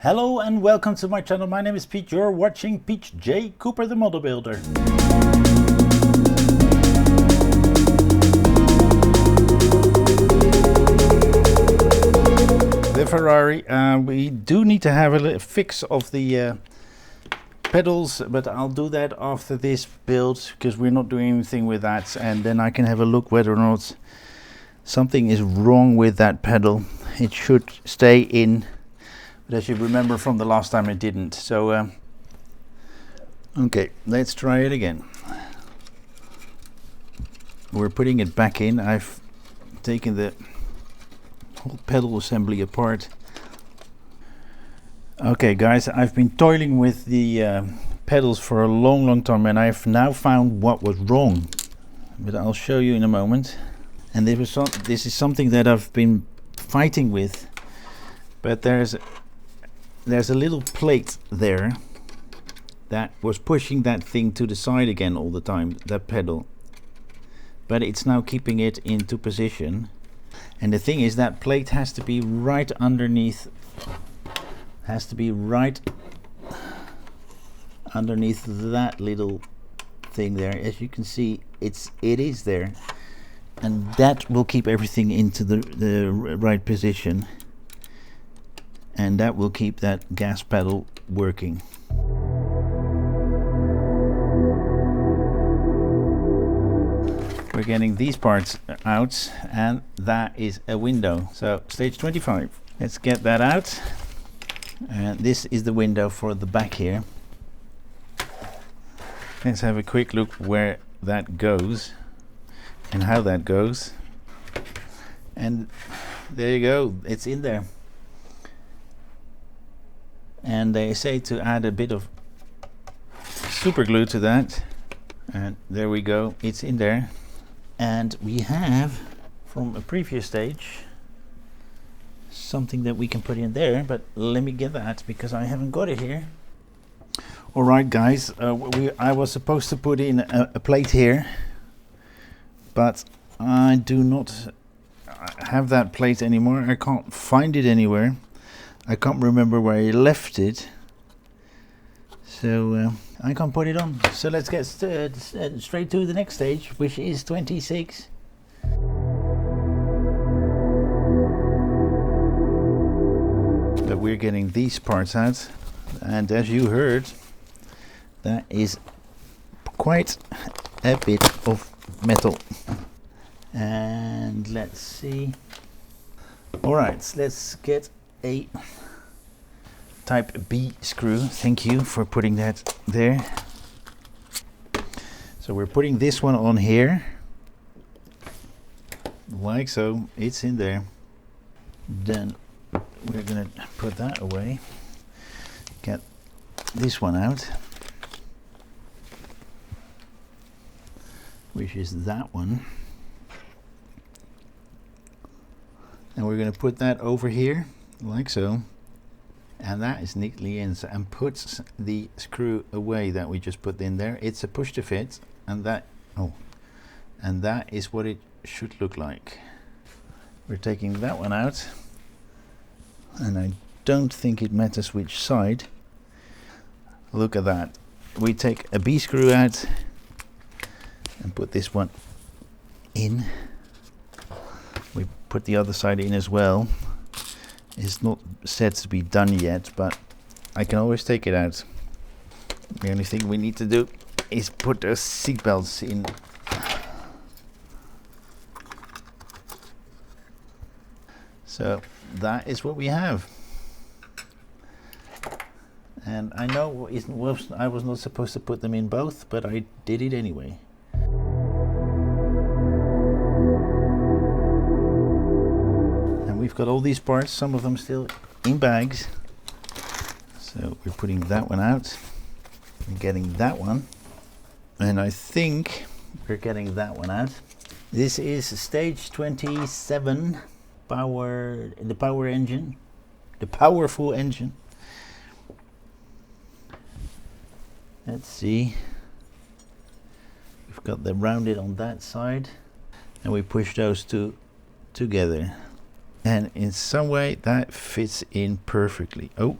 Hello and welcome to my channel. My name is Pete. You're watching Pete J. Cooper the Model Builder. The Ferrari, we do need to have a little fix of the pedals, but I'll do that after this build because we're not doing anything with that, and then I can have a look whether or not something is wrong with that pedal. It should stay in. As you remember from the last time, it didn't. So okay, let's try it again. We're putting it back in. I've taken the whole pedal assembly apart. Okay guys, I've been toiling with the pedals for a long time, and I've now found what was wrong, but I'll show you in a moment. And this is something that I've been fighting with, but there's a little plate there that was pushing that thing to the side again all the time, that pedal, but it's now keeping it into position. And the thing is, that plate has to be right underneath, that little thing there. As you can see, it is there, and that will keep everything into the right position, and that will keep that gas pedal working. We're getting these parts out, and that is a window. So stage 25, let's get that out. And this is the window for the back here. Let's have a quick look where that goes and how that goes. And there you go, it's in there. And they say to add a bit of super glue to that, and there we go, it's in there. And we have, from a previous stage, something that we can put in there, but let me get that because I haven't got it here. Alright guys, I was supposed to put in a plate here, but I do not have that plate anymore. I can't find it anywhere. I can't remember where I left it, so I can't put it on. So let's get straight to the next stage, which is 26. But we're getting these parts out, and as you heard, that is quite a bit of metal. And let's see. Alright, let's get a type B screw. Thank you for putting that there. So we're putting this one on here, like so. It's in there. Then we're gonna put that away, get this one out, which is that one, and we're gonna put that over here like so, and that is neatly in, and puts the screw away that we just put in there. It's a push to fit, and that is what it should look like. We're taking that one out, and I don't think it matters which side. Look at that. We take a B screw out and put this one in. We put the other side in as well. It's not set to be done yet, but I can always take it out. The only thing we need to do is put those seat belts in. So that is what we have. And I know I was not supposed to put them in both, but I did it anyway. We've got all these parts, some of them still in bags. So we're putting that one out and getting that one. And I think we're getting that one out. This is stage 27, the power engine, the powerful engine. Let's see. We've got them rounded on that side, and we push those two together. And in some way that fits in perfectly. Oh,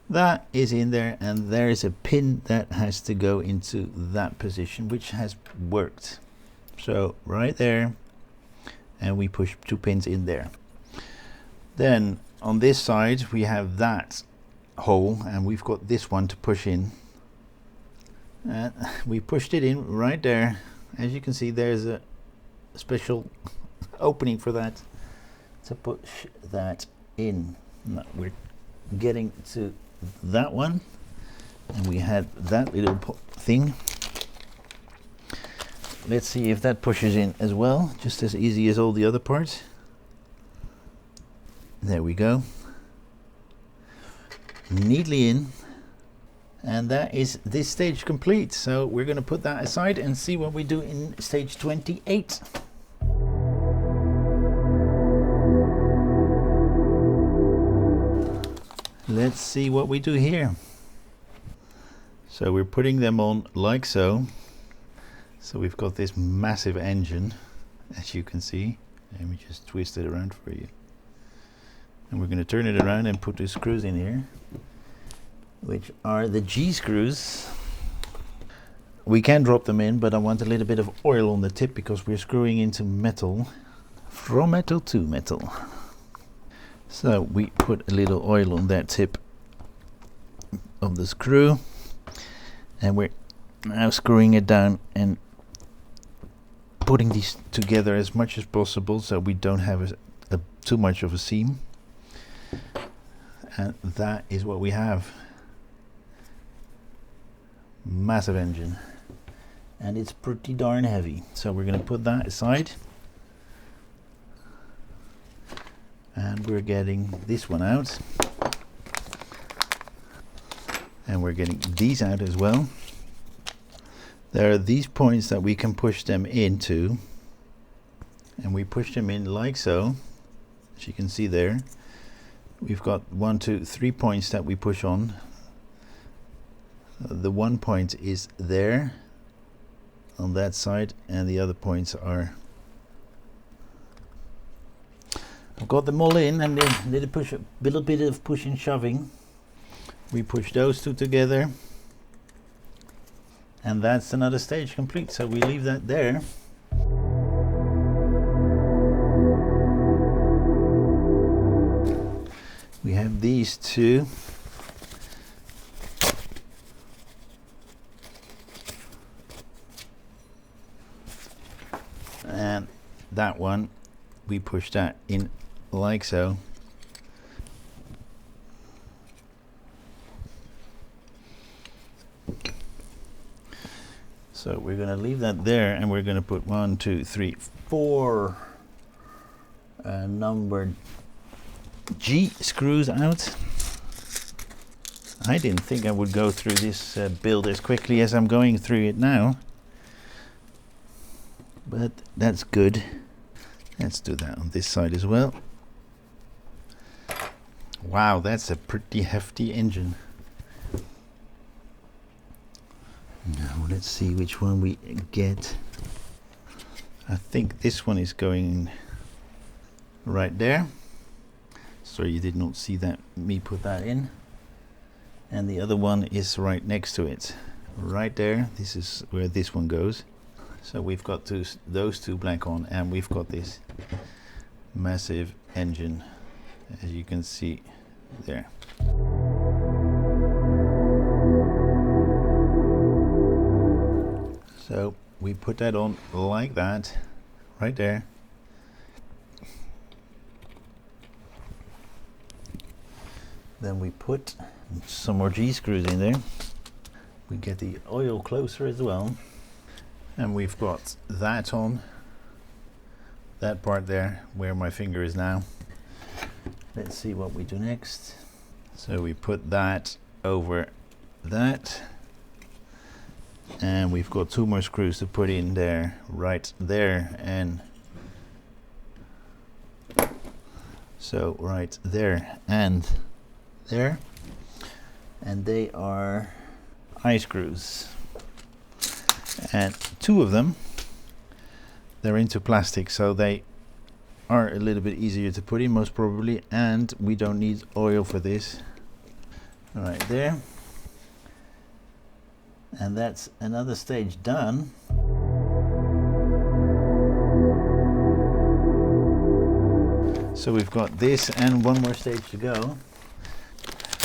That is in there, and there is a pin that has to go into that position, which has worked. So right there, and we push 2 pins in there. Then on this side we have that hole, and we've got this one to push in, and we pushed it in right there. As you can see, there's a special opening for that to push that in. Now we're getting to that one, and we had that little thing. Let's see if that pushes in as well, just as easy as all the other parts. There we go, neatly in, and that is this stage complete. So we're going to put that aside and see what we do in stage 28. Let's see what we do here. So we're putting them on like so. So we've got this massive engine, as you can see. Let me just twist it around for you. And we're going to turn it around and put the screws in here, which are the G screws. We can drop them in, but I want a little bit of oil on the tip because we're screwing into metal, from metal to metal. So we put a little oil on that tip of the screw, and we're now screwing it down and putting these together as much as possible so we don't have too much of a seam. And that is what we have. Massive engine, and it's pretty darn heavy. So we're going to put that aside, and we're getting this one out, and we're getting these out as well. There are these points that we can push them into, and we push them in like so. As you can see there, we've got 1, 2, 3 points that we push on. The one point is there on that side, and the other points are, I've got them all in, and then a little bit of push and shoving. We push those two together, and that's another stage complete. So we leave that there. We have these two. And that one, we push that in like so. So we're going to leave that there, and we're going to put 1, 2, 3, 4 numbered G screws out. I didn't think I would go through this build as quickly as I'm going through it now, but that's good. Let's do that on this side as well. Wow, that's a pretty hefty engine. Now let's see which one we get. I think this one is going right there. Sorry, you did not see that, me put that in. And the other one is right next to it, right there. This is where this one goes. So we've got those two blank on, and we've got this massive engine, as you can see there. So we put that on like that, right there. Then we put some more G screws in there. We get the oil closer as well. And we've got that on, that part there where my finger is now. Let's see what we do next. So we put that over that, and we've got 2 more screws to put in there, right there, and so right there and there, and they are eye screws, and 2 of them, they're into plastic, so they are a little bit easier to put in most probably, and we don't need oil for this. right there. And that's another stage done. So we've got this and one more stage to go.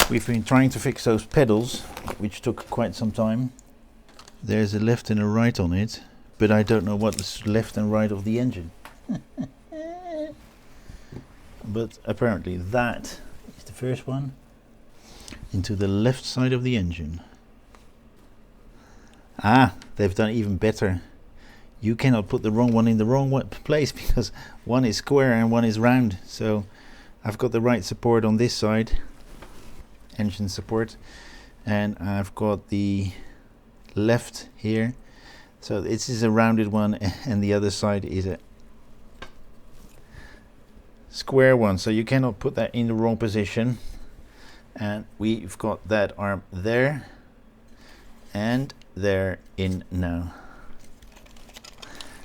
We've been trying to fix those pedals, which took quite some time. There's a left and a right on it, but I don't know what is left and right of the engine. But apparently that is the first one into the left side of the engine. Ah, they've done even better. You cannot put the wrong one in the wrong place, because one is square and one is round. So I've got the right support on this side, engine support, and I've got the left here. So this is a rounded one and the other side is a square one. So you cannot put that in the wrong position. And we've got that arm there and there in now.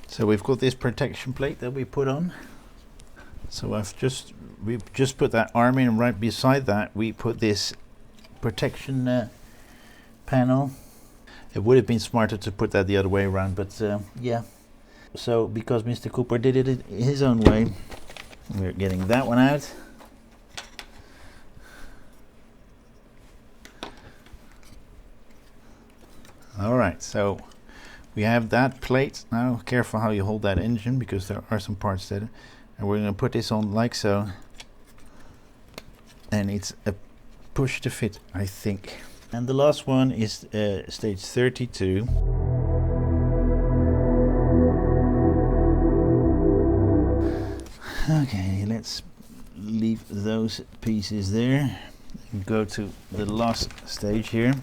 So we've got this protection plate that we put on. So we've just put that arm in, and right beside that we put this protection panel. It would have been smarter to put that the other way around, but yeah. So because Mr. Cooper did it his own way, we're getting that one out. Alright, so we have that plate. Now careful how you hold that engine, because there are some parts that, and we're going to put this on like so, and it's a push to fit, I think. And the last one is stage 32. Okay, let's leave those pieces there and go to the last stage here.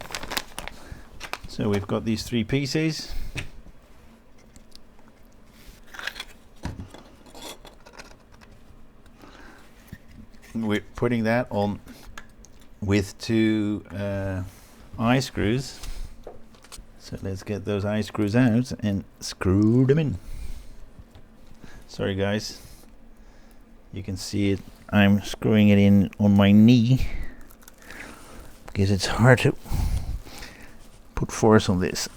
So we've got these three pieces. We're putting that on with two eye screws. So let's get those eye screws out and screw them in. Sorry guys, you can see it. I'm screwing it in on my knee because it's hard to put force on this.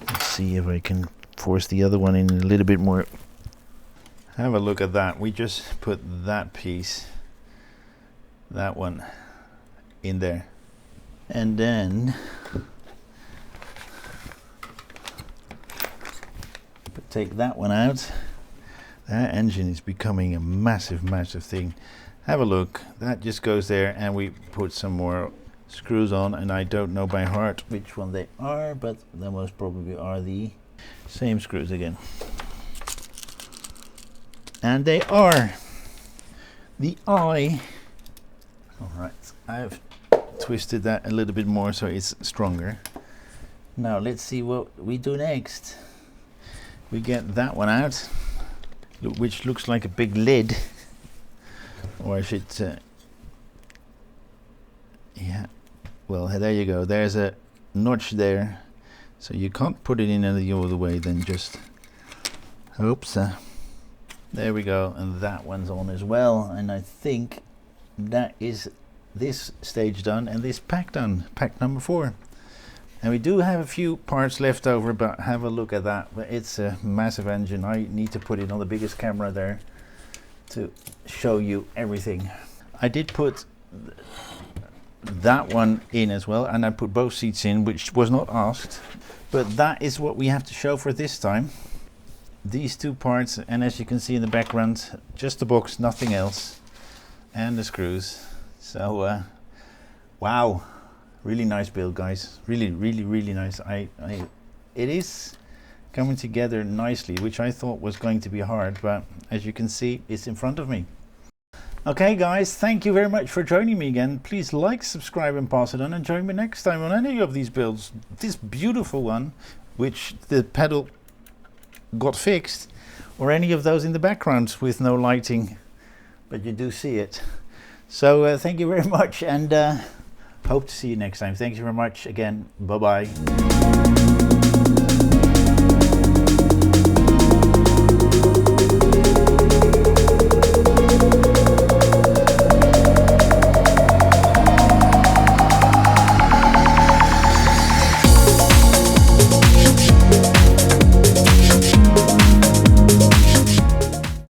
Let's see if I can force the other one in a little bit more. Have a look at that. We just put that piece, that one, in there, and then take that one out. That engine is becoming a massive thing. Have a look. That just goes there, and we put some more screws on, and I don't know by heart which one they are, but they most probably are the same screws again. And they are the eye. Alright, I've twisted that a little bit more so it's stronger. Now let's see what we do next. We get that one out, which looks like a big lid, or I should yeah, well, there you go. There's a notch there, so you can't put it in any other way than just, oops, there we go. And that one's on as well, and I think that is this stage done and this pack done, pack number 4. And we do have a few parts left over, but have a look at that. But it's a massive engine. I need to put it on the biggest camera there to show you everything. I did put that one in as well, and I put both seats in, which was not asked, but that is what we have to show for this time. These two parts, and as you can see in the background, just the box, nothing else, and the screws. So wow, really nice build, guys. Really nice. It is coming together nicely, which I thought was going to be hard, but as you can see, it's in front of me. Okay guys, thank you very much for joining me again. Please like, subscribe and pass it on, and join me next time on any of these builds. This beautiful one, which the pedal got fixed, or any of those in the background with no lighting, but you do see it. So thank you very much, and hope to see you next time. Thank you very much again. Bye bye.